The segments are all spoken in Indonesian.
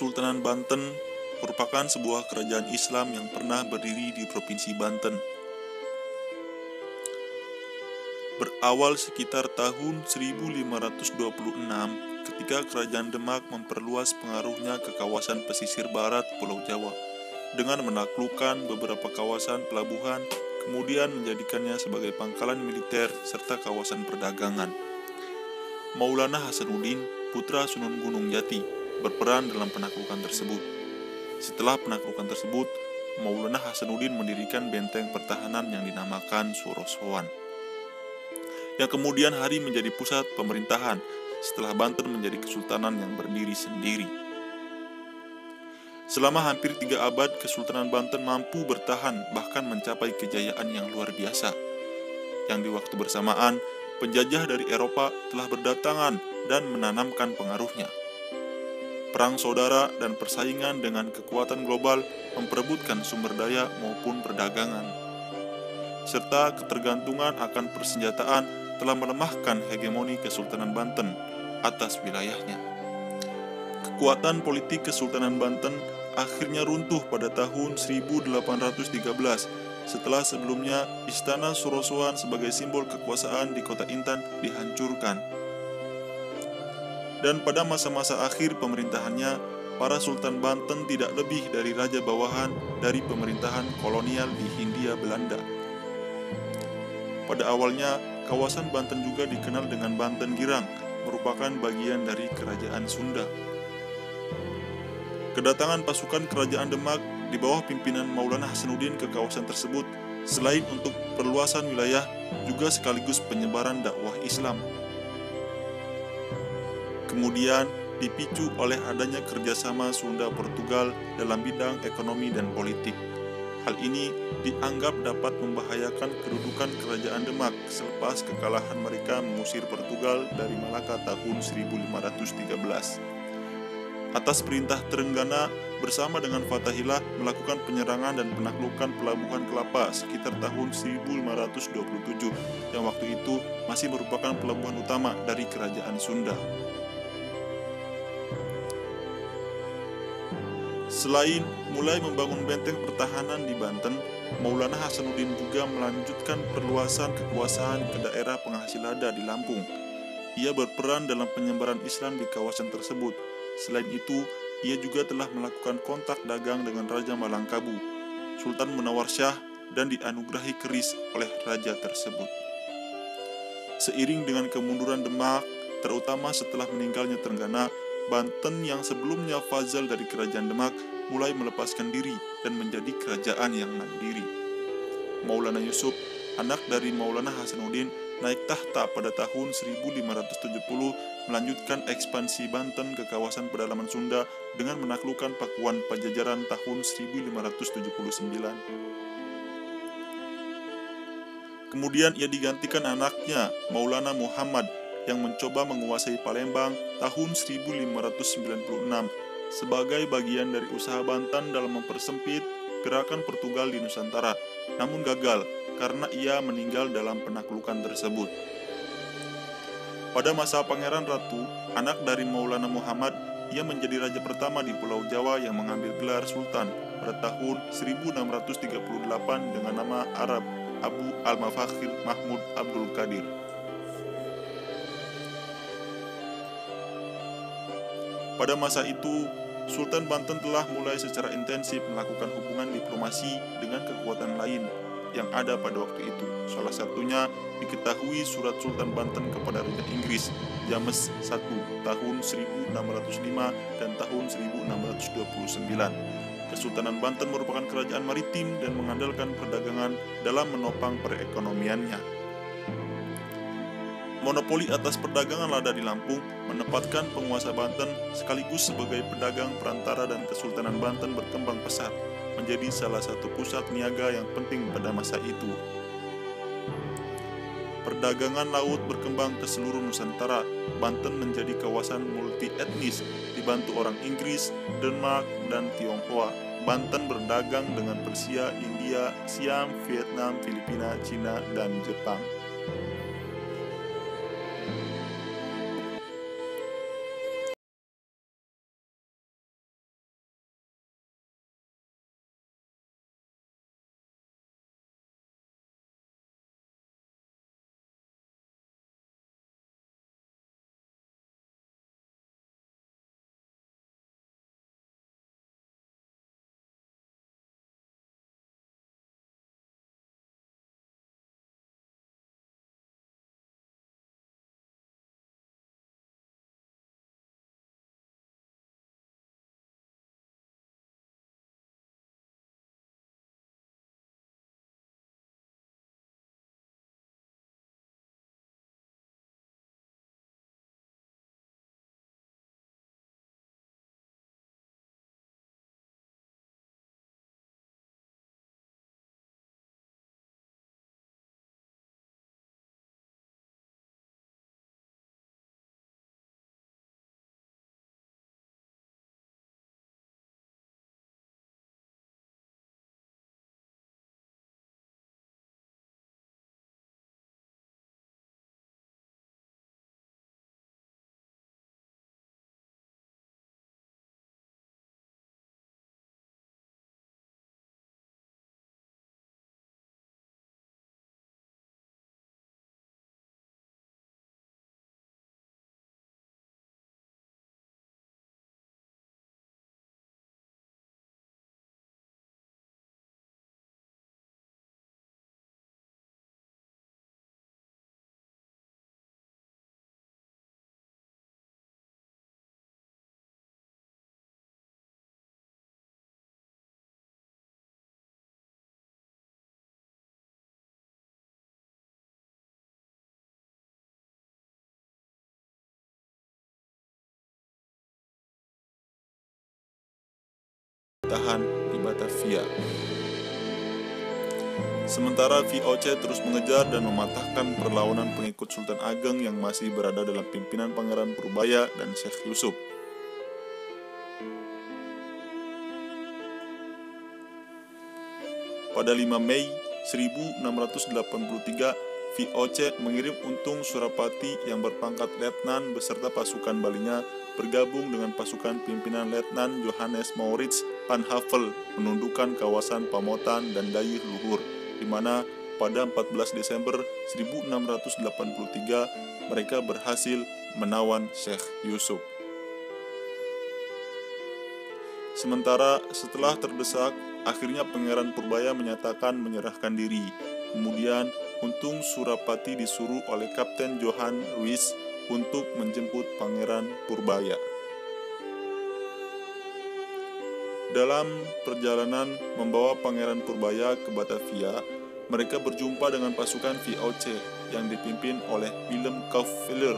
Kesultanan Banten merupakan sebuah kerajaan Islam yang pernah berdiri di Provinsi Banten. Berawal sekitar tahun 1526 ketika Kerajaan Demak memperluas pengaruhnya ke kawasan pesisir barat Pulau Jawa dengan menaklukkan beberapa kawasan pelabuhan, kemudian menjadikannya sebagai pangkalan militer serta kawasan perdagangan. Maulana Hasanuddin, putra Sunan Gunung Jati, berperan dalam penaklukan tersebut. Setelah penaklukan tersebut, Maulana Hasanuddin mendirikan benteng pertahanan yang dinamakan Surosoan, yang kemudian hari menjadi pusat pemerintahan setelah Banten menjadi kesultanan yang berdiri sendiri. Selama hampir 3 abad, Kesultanan Banten mampu bertahan bahkan mencapai kejayaan yang luar biasa, yang di waktu bersamaan penjajah dari Eropa telah berdatangan dan menanamkan pengaruhnya. Perang saudara dan persaingan dengan kekuatan global memperebutkan sumber daya maupun perdagangan, serta ketergantungan akan persenjataan telah melemahkan hegemoni Kesultanan Banten atas wilayahnya. Kekuatan politik Kesultanan Banten akhirnya runtuh pada tahun 1813 setelah sebelumnya Istana Surosoan sebagai simbol kekuasaan di kota Intan dihancurkan. Dan pada masa-masa akhir pemerintahannya, para Sultan Banten tidak lebih dari raja bawahan dari pemerintahan kolonial di Hindia Belanda. Pada awalnya, kawasan Banten juga dikenal dengan Banten Girang, merupakan bagian dari Kerajaan Sunda. Kedatangan pasukan Kerajaan Demak di bawah pimpinan Maulana Hasanuddin ke kawasan tersebut selain untuk perluasan wilayah, juga sekaligus penyebaran dakwah Islam. Kemudian dipicu oleh adanya kerjasama Sunda-Portugal dalam bidang ekonomi dan politik. Hal ini dianggap dapat membahayakan kedudukan Kerajaan Demak selepas kekalahan mereka mengusir Portugal dari Malaka tahun 1513. Atas perintah Trenggana bersama dengan Fathahillah melakukan penyerangan dan penaklukan Pelabuhan Kelapa sekitar tahun 1527, yang waktu itu masih merupakan pelabuhan utama dari Kerajaan Sunda. Selain mulai membangun benteng pertahanan di Banten, Maulana Hasanuddin juga melanjutkan perluasan kekuasaan ke daerah penghasil lada di Lampung. Ia berperan dalam penyebaran Islam di kawasan tersebut. Selain itu, ia juga telah melakukan kontak dagang dengan Raja Malangkabu, Sultan Munawarsyah, dan dianugerahi keris oleh raja tersebut. Seiring dengan kemunduran Demak, terutama setelah meninggalnya Trenggana, Banten yang sebelumnya fazal dari Kerajaan Demak mulai melepaskan diri dan menjadi kerajaan yang mandiri. Maulana Yusuf, anak dari Maulana Hasanuddin, naik tahta pada tahun 1570, melanjutkan ekspansi Banten ke kawasan pedalaman Sunda dengan menaklukkan Pakuan Pajajaran tahun 1579. Kemudian ia digantikan anaknya, Maulana Muhammad, yang mencoba menguasai Palembang tahun 1596 sebagai bagian dari usaha Banten dalam mempersempit gerakan Portugal di Nusantara, namun gagal karena ia meninggal dalam penaklukan tersebut. Pada masa Pangeran Ratu, anak dari Maulana Muhammad, ia menjadi raja pertama di Pulau Jawa yang mengambil gelar Sultan pada tahun 1638 dengan nama Arab Abu Al-Mafakhir Mahmud Abdul Qadir. Pada masa itu, Sultan Banten telah mulai secara intensif melakukan hubungan diplomasi dengan kekuatan lain yang ada pada waktu itu. Salah satunya diketahui surat Sultan Banten kepada Raja Inggris James I tahun 1605 dan tahun 1629. Kesultanan Banten merupakan kerajaan maritim dan mengandalkan perdagangan dalam menopang perekonomiannya. Monopoli atas perdagangan lada di Lampung menempatkan penguasa Banten sekaligus sebagai pedagang perantara, dan Kesultanan Banten berkembang pesat menjadi salah satu pusat niaga yang penting pada masa itu. Perdagangan laut berkembang ke seluruh Nusantara. Banten menjadi kawasan multi etnis dibantu orang Inggris, Denmark, dan Tionghoa. Banten berdagang dengan Persia, India, Siam, Vietnam, Filipina, Cina, dan Jepang. pemerintahan di Batavia. Sementara VOC terus mengejar dan mematahkan perlawanan pengikut Sultan Ageng yang masih berada dalam pimpinan Pangeran Purbaya dan Syekh Yusuf. Pada 5 Mei 1683, VOC mengirim Untung Surapati yang berpangkat letnan beserta pasukan balinya bergabung dengan pasukan pimpinan Letnan Johannes Maurits van Havel menundukkan kawasan Pamotan dan Dayeuh Luhur, di mana pada 14 Desember 1683 mereka berhasil menawan Syekh Yusuf. Sementara setelah terdesak, akhirnya Pangeran Purbaya menyatakan menyerahkan diri. Kemudian Untung Surapati disuruh oleh Kapten Johan Ruiz untuk menjemput Pangeran Purbaya. Dalam perjalanan membawa Pangeran Purbaya ke Batavia, mereka berjumpa dengan pasukan VOC yang dipimpin oleh Willem Kauffler.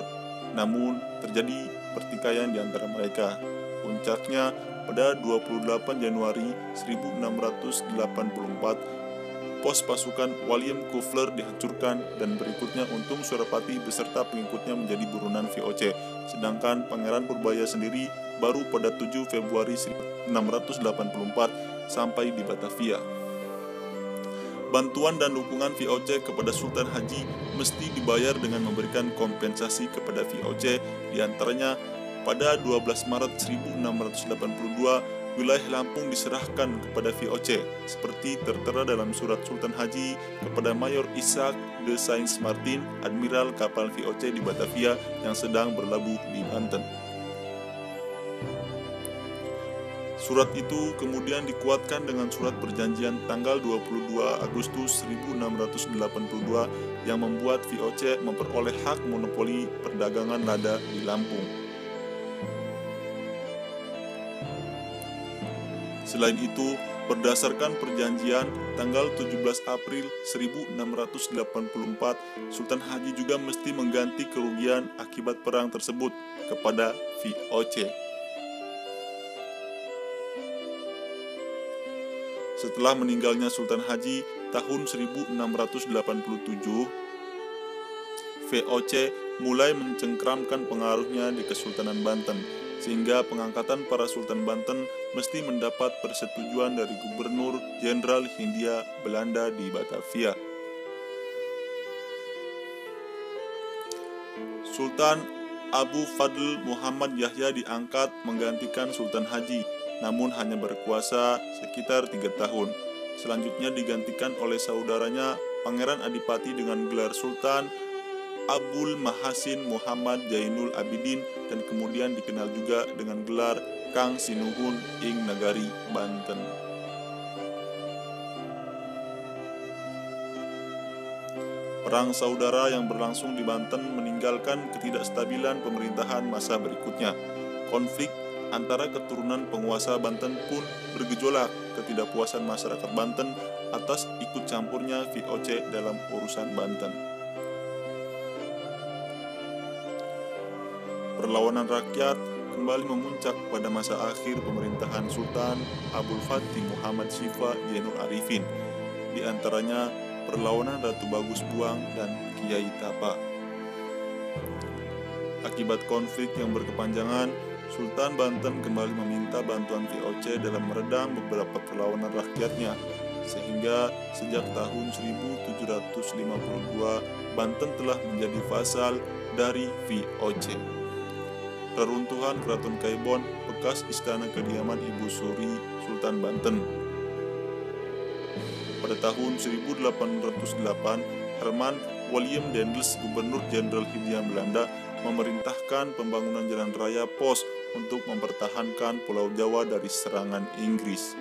Namun terjadi pertikaian di antara mereka. Puncaknya pada 28 Januari 1684, pos pasukan William Kauffler dihancurkan dan berikutnya Untung Surapati beserta pengikutnya menjadi buronan VOC. Sedangkan Pangeran Purbaya sendiri baru pada 7 Februari 1684 sampai di Batavia. Bantuan dan dukungan VOC kepada Sultan Haji mesti dibayar dengan memberikan kompensasi kepada VOC, diantaranya pada 12 Maret 1682 wilayah Lampung diserahkan kepada VOC seperti tertera dalam surat Sultan Haji kepada Mayor Isaac de Saint-Martin, admiral kapal VOC di Batavia yang sedang berlabuh di Banten. Surat itu kemudian dikuatkan dengan surat perjanjian tanggal 22 Agustus 1682 yang membuat VOC memperoleh hak monopoli perdagangan lada di Lampung. Selain itu, berdasarkan perjanjian tanggal 17 April 1684, Sultan Haji juga mesti mengganti kerugian akibat perang tersebut kepada VOC. Setelah meninggalnya Sultan Haji tahun 1687, VOC mulai mencengkramkan pengaruhnya di Kesultanan Banten, sehingga pengangkatan para Sultan Banten mesti mendapat persetujuan dari Gubernur Jenderal Hindia Belanda di Batavia. Sultan Abu Fadl Muhammad Yahya diangkat menggantikan Sultan Haji, namun hanya berkuasa sekitar 3 tahun. Selanjutnya digantikan oleh saudaranya Pangeran Adipati dengan gelar Sultan Abul Mahasin Muhammad Jainul Abidin, dan kemudian dikenal juga dengan gelar Kang Sinuhun ing Nagari Banten. Perang saudara yang berlangsung di Banten meninggalkan ketidakstabilan pemerintahan masa berikutnya. Konflik antara keturunan penguasa Banten pun bergejolak. Ketidakpuasan masyarakat Banten atas ikut campurnya VOC dalam urusan Banten. Perlawanan rakyat kembali memuncak pada masa akhir pemerintahan Sultan Abdul Fattah Muhammad Syifa Zainul Arifin, di antaranya perlawanan Ratu Bagus Buang dan Kiai Tapa. Akibat konflik yang berkepanjangan, Sultan Banten kembali meminta bantuan VOC dalam meredam beberapa perlawanan rakyatnya, sehingga sejak tahun 1752 Banten telah menjadi vasal dari VOC. Reruntuhan Keraton Kaibon, bekas istana kediaman Ibu Suri Sultan Banten. Pada tahun 1808, Herman William Daendels, Gubernur Jenderal Hindia Belanda, memerintahkan pembangunan jalan raya pos untuk mempertahankan Pulau Jawa dari serangan Inggris.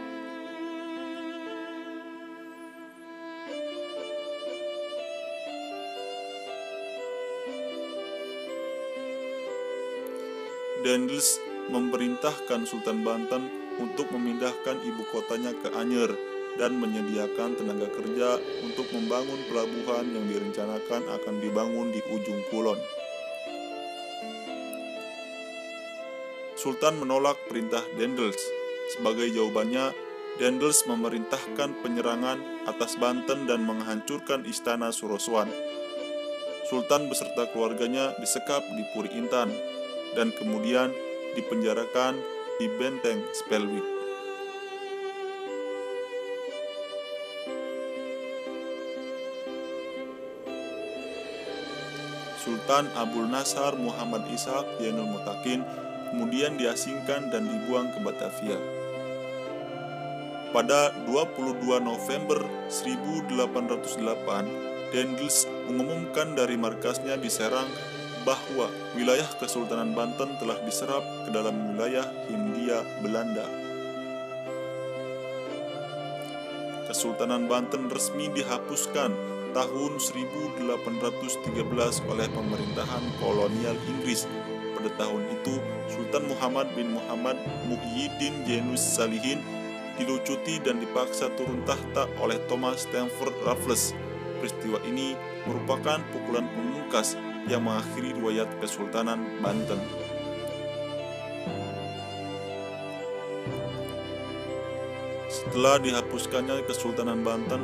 Daendels memerintahkan Sultan Banten untuk memindahkan ibu kotanya ke Anyer dan menyediakan tenaga kerja untuk membangun pelabuhan yang direncanakan akan dibangun di ujung kulon. Sultan menolak perintah Daendels. Sebagai jawabannya, Dendels memerintahkan penyerangan atas Banten dan menghancurkan istana Surosoan. Sultan beserta keluarganya disekap di Puri Intan dan kemudian dipenjarakan di benteng Spelwick. Sultan Abul Nasar Muhammad Ishaq Zainul Mutakin kemudian diasingkan dan dibuang ke Batavia. Pada 22 November 1808, Dendels mengumumkan dari markasnya di Serang bahwa wilayah Kesultanan Banten telah diserap ke dalam wilayah Hindia Belanda. Kesultanan Banten resmi dihapuskan tahun 1813 oleh pemerintahan kolonial Inggris. Pada tahun itu, Sultan Muhammad bin Muhammad Muhyiddin Jainus Salihin dilucuti dan dipaksa turun tahta oleh Thomas Stamford Raffles. Peristiwa ini merupakan pukulan pemungkas yang mengakhiri riwayat Kesultanan Banten. Setelah dihapuskannya Kesultanan Banten,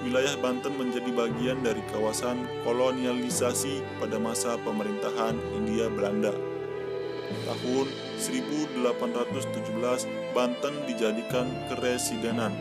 wilayah Banten menjadi bagian dari kawasan kolonialisasi pada masa pemerintahan Hindia Belanda. Tahun 1817, Banten dijadikan keresidenan